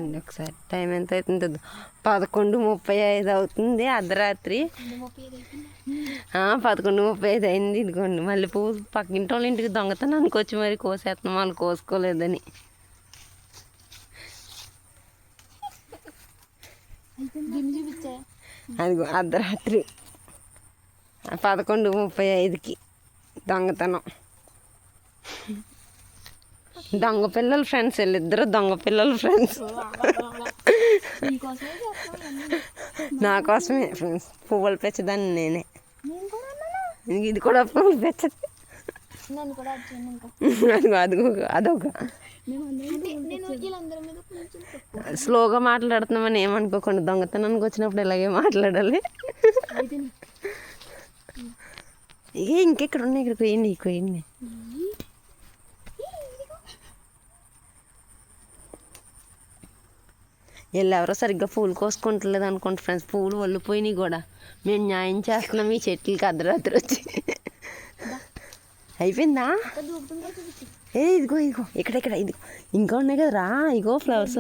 అండి ఒకసారి టైం ఎంత అవుతుందో 11:35 అవుతుంది అర్ధరాత్రి. 11:35 అయింది. ఇదిగోండి మళ్ళీ పువ్వు పక్కింటి వాళ్ళ ఇంటికి దొంగతనానికి వచ్చి మరి కోసేస్తున్నాం, వాళ్ళు కోసుకోలేదని. అదిగో అర్ధరాత్రి 11:35కి దొంగతనం. దొంగ పిల్లల ఫ్రెండ్స్ వీళ్ళిద్దరు, దొంగ పిల్లల ఫ్రెండ్స్. నా కోసమే ఫ్రెండ్స్, పువ్వులు పెంచదాన్ని నేనే. ఇది కూడా పువ్వులు పెంచదు. అదిగో అదొక స్లోగా మాట్లాడుతున్నామని ఏమనుకోకుండా, దొంగతనానికి వచ్చినప్పుడు ఇలాగే మాట్లాడాలి. ఇంకెక్కడ ఉన్నాయి, ఇక్కడ కొయ్యండి. వీళ్ళు ఎవరో సరిగ్గా పూలు కోసుకుంటలేదు అనుకుంటా ఫ్రెండ్స్. పూలు వల్లిపోయినాయి కూడా. మేము న్యాయం చేస్తున్నాం ఈ చెట్లకి అర్ధరాత్రి వచ్చి. అయిపోయిందా? ఇదిగో ఇక్కడ ఇదిగో ఇంకా ఉన్నాయి కదా రా. ఇగో ఫ్లవర్స్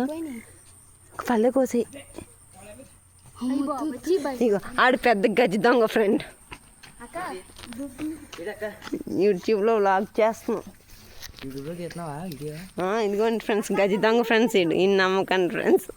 పల్లె కోసి. ఇగో ఆడు పెద్ద గజ్జి దొంగ ఫ్రెండ్. యూట్యూబ్లో వ్లాగ్ చేస్తున్నాం. ఇదిగోండి ఫ్రెండ్స్, గజ్జి దొంగ ఫ్రెండ్స్. ఈ నమ్మకండి ఫ్రెండ్స్.